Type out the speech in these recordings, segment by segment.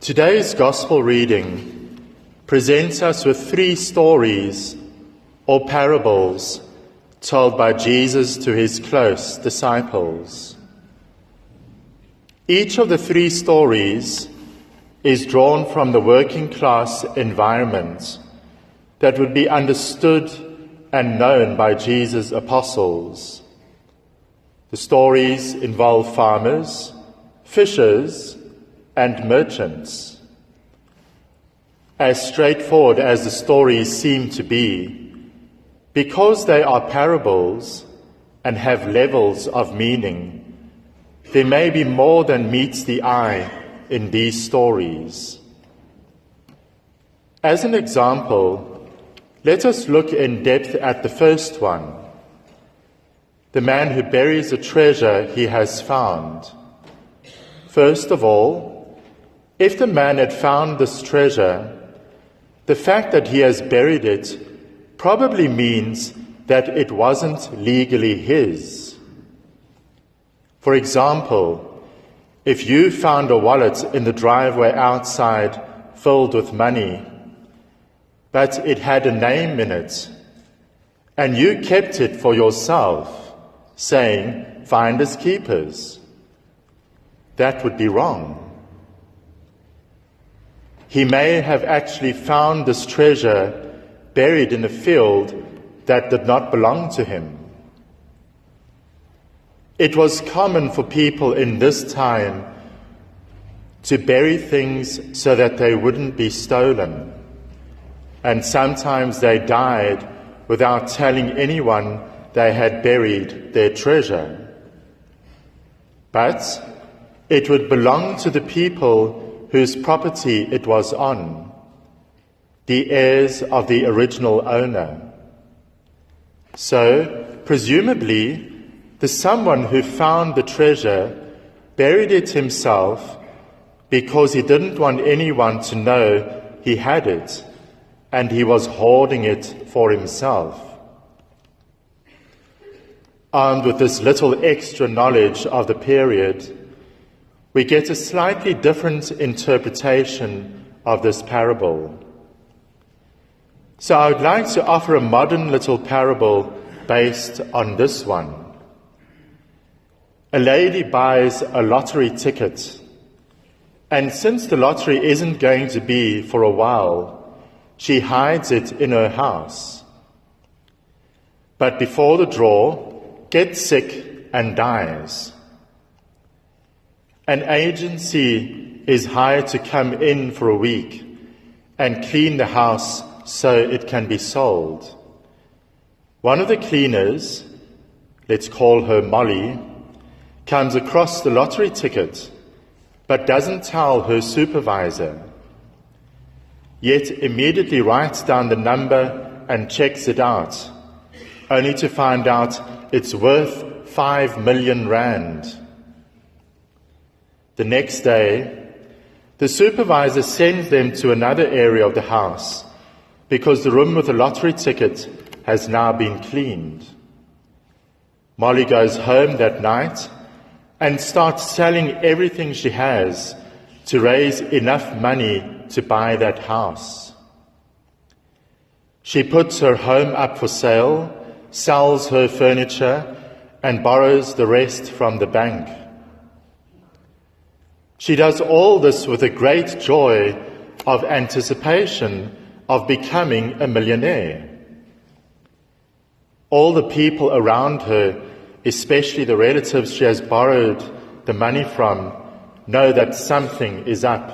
Today's Gospel reading presents us with three stories or parables told by Jesus to his close disciples. Each of the three stories is drawn from the working class environment that would be understood and known by Jesus' apostles. The stories involve farmers, fishers, and merchants. As straightforward as the stories seem to be, because they are parables and have levels of meaning, there may be more than meets the eye in these stories. As an example, let us look in depth at the first one, the man who buries a treasure he has found. First of all, if the man had found this treasure, the fact that he has buried it probably means that it wasn't legally his. For example, if you found a wallet in the driveway outside filled with money, but it had a name in it, and you kept it for yourself, saying, "Finders keepers," that would be wrong. He may have actually found this treasure buried in a field that did not belong to him. It was common for people in this time to bury things so that they wouldn't be stolen, and sometimes they died without telling anyone they had buried their treasure. But it would belong to the people whose property it was on, the heirs of the original owner. So, presumably, the someone who found the treasure buried it himself because he didn't want anyone to know he had it, and he was hoarding it for himself. Armed with this little extra knowledge of the period, we get a slightly different interpretation of this parable. So I would like to offer a modern little parable based on this one. A lady buys a lottery ticket, and since the lottery isn't going to be for a while, she hides it in her house. But before the draw, gets sick and dies. An agency is hired to come in for a week and clean the house so it can be sold. One of the cleaners, let's call her Molly, comes across the lottery ticket but doesn't tell her supervisor, yet immediately writes down the number and checks it out, only to find out it's worth 5 million rand. The next day, the supervisor sends them to another area of the house because the room with the lottery ticket has now been cleaned. Molly goes home that night and starts selling everything she has to raise enough money to buy that house. She puts her home up for sale, sells her furniture, and borrows the rest from the bank. She does all this with a great joy of anticipation of becoming a millionaire. All the people around her, especially the relatives she has borrowed the money from, know that something is up.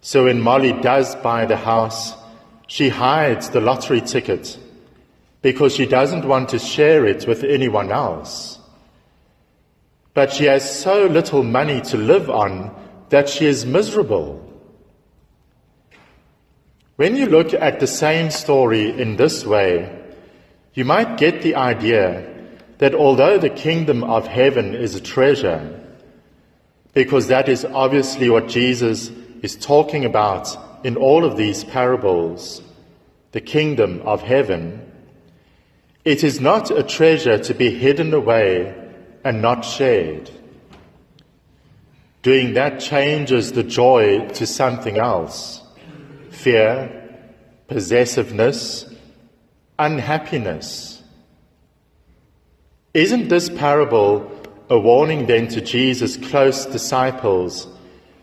So when Molly does buy the house, she hides the lottery ticket because she doesn't want to share it with anyone else. But she has so little money to live on that she is miserable. When you look at the same story in this way, you might get the idea that although the kingdom of heaven is a treasure, because that is obviously what Jesus is talking about in all of these parables, the kingdom of heaven, it is not a treasure to be hidden away and not shared. Doing that changes the joy to something else: fear, possessiveness, unhappiness. Isn't this parable a warning then to Jesus' close disciples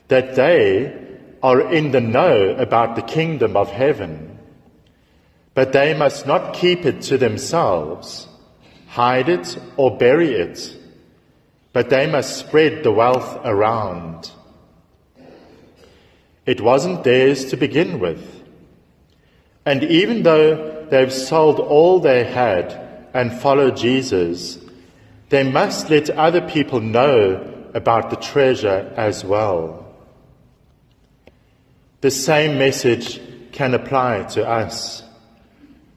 that they are in the know about the kingdom of heaven, but they must not keep it to themselves, hide it or bury it, but they must spread the wealth around? It wasn't theirs to begin with. And even though they've sold all they had and followed Jesus, they must let other people know about the treasure as well. The same message can apply to us,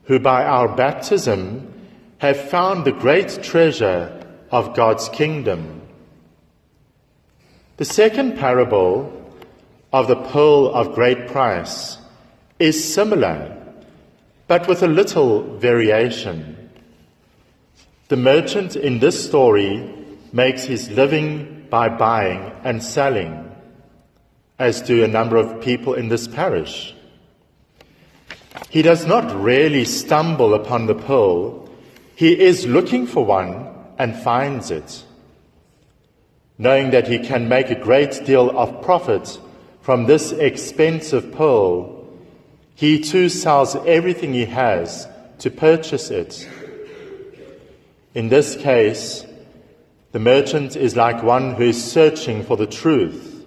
who by our baptism have found the great treasure of God's kingdom. The second parable of the pearl of great price is similar, but with a little variation. The merchant in this story makes his living by buying and selling, as do a number of people in this parish. He does not really stumble upon the pearl. He is looking for one and finds it. Knowing that he can make a great deal of profit from this expensive pearl, he too sells everything he has to purchase it. In this case, the merchant is like one who is searching for the truth,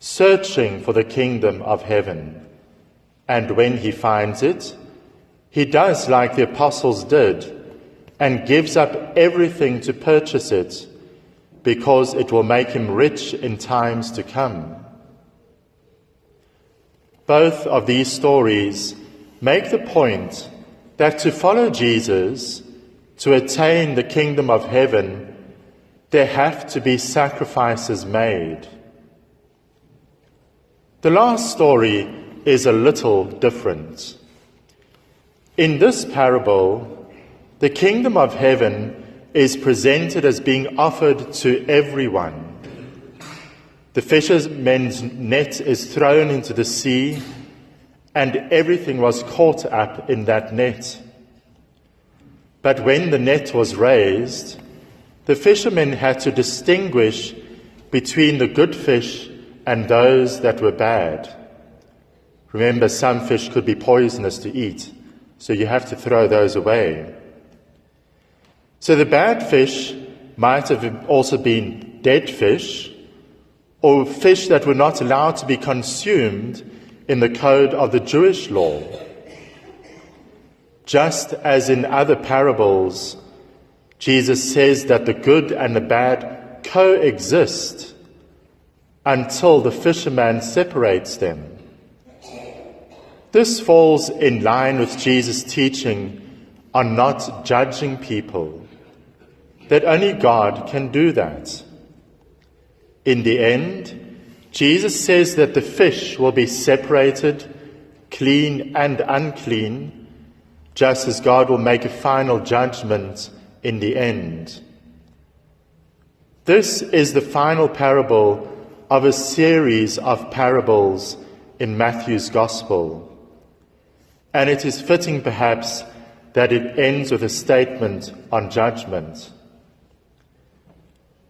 searching for the kingdom of heaven. And when he finds it, he does like the apostles did and gives up everything to purchase it, because it will make him rich in times to come. Both of these stories make the point that to follow Jesus, to attain the kingdom of heaven, there have to be sacrifices made. The last story is a little different. In this parable, the kingdom of heaven is presented as being offered to everyone. The fisherman's net is thrown into the sea, and everything was caught up in that net. But when the net was raised, the fishermen had to distinguish between the good fish and those that were bad. Remember, some fish could be poisonous to eat, so you have to throw those away. So the bad fish might have also been dead fish, or fish that were not allowed to be consumed in the code of the Jewish law. Just as in other parables, Jesus says that the good and the bad coexist until the fisherman separates them. This falls in line with Jesus' teaching on not judging people, that only God can do that. In the end, Jesus says that the fish will be separated, clean and unclean, just as God will make a final judgment in the end. This is the final parable of a series of parables in Matthew's Gospel. And it is fitting, perhaps, that it ends with a statement on judgment.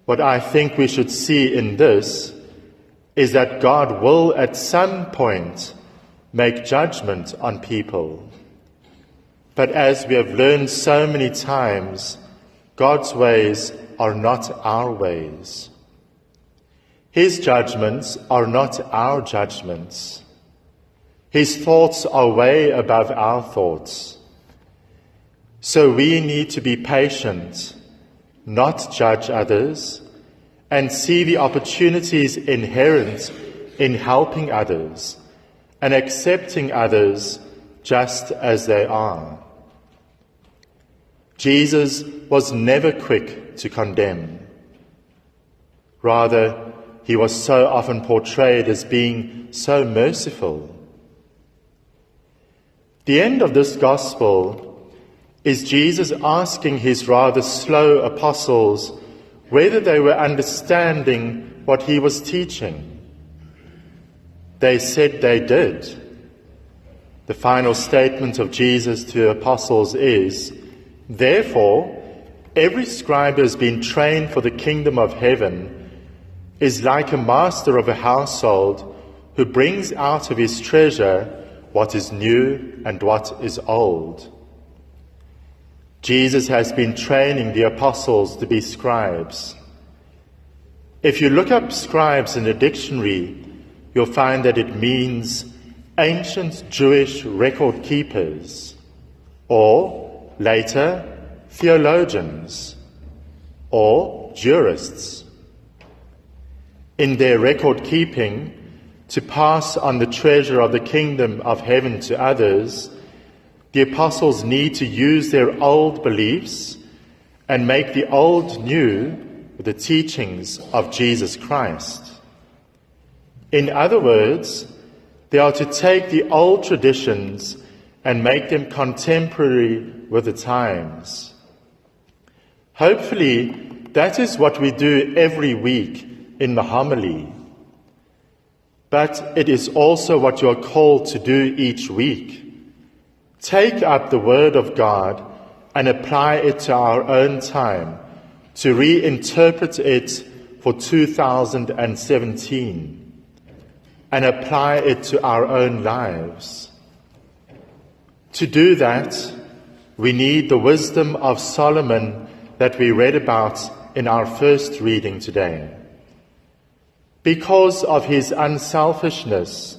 What I think we should see in this is that God will at some point make judgment on people. But as we have learned so many times, God's ways are not our ways. His judgments are not our judgments. His thoughts are way above our thoughts. So we need to be patient, not judge others, and see the opportunities inherent in helping others and accepting others just as they are. Jesus was never quick to condemn. Rather, he was so often portrayed as being so merciful. The end of this gospel is Jesus asking his rather slow apostles whether they were understanding what he was teaching. They said they did. The final statement of Jesus to the apostles is, "Therefore, every scribe who has been trained for the kingdom of heaven is like a master of a household who brings out of his treasure what is new and what is old." Jesus has been training the apostles to be scribes. If you look up scribes in a dictionary, you'll find that it means ancient Jewish record keepers, or later theologians, or jurists. In their record keeping, to pass on the treasure of the kingdom of heaven to others, the apostles need to use their old beliefs and make the old new with the teachings of Jesus Christ. In other words, they are to take the old traditions and make them contemporary with the times. Hopefully, that is what we do every week in the homily. But it is also what you are called to do each week. Take up the Word of God and apply it to our own time, to reinterpret it for 2017, and apply it to our own lives. To do that, we need the wisdom of Solomon that we read about in our first reading today. Because of his unselfishness,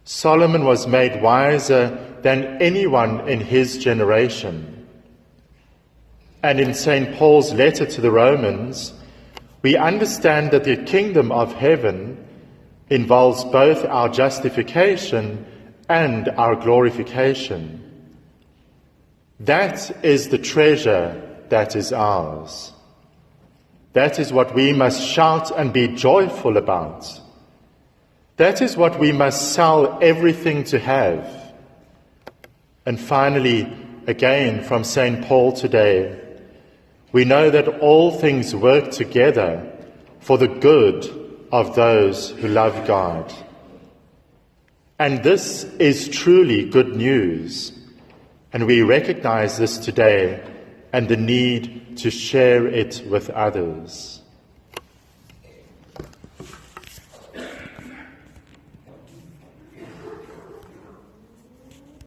Solomon was made wiser than anyone in his generation. And in St. Paul's letter to the Romans, we understand that the kingdom of heaven involves both our justification and our glorification. That is the treasure that is ours. That is what we must shout and be joyful about. That is what we must sell everything to have. And finally, again from St. Paul today, we know that all things work together for the good of those who love God. And this is truly good news, and we recognize this today and the need to share it with others.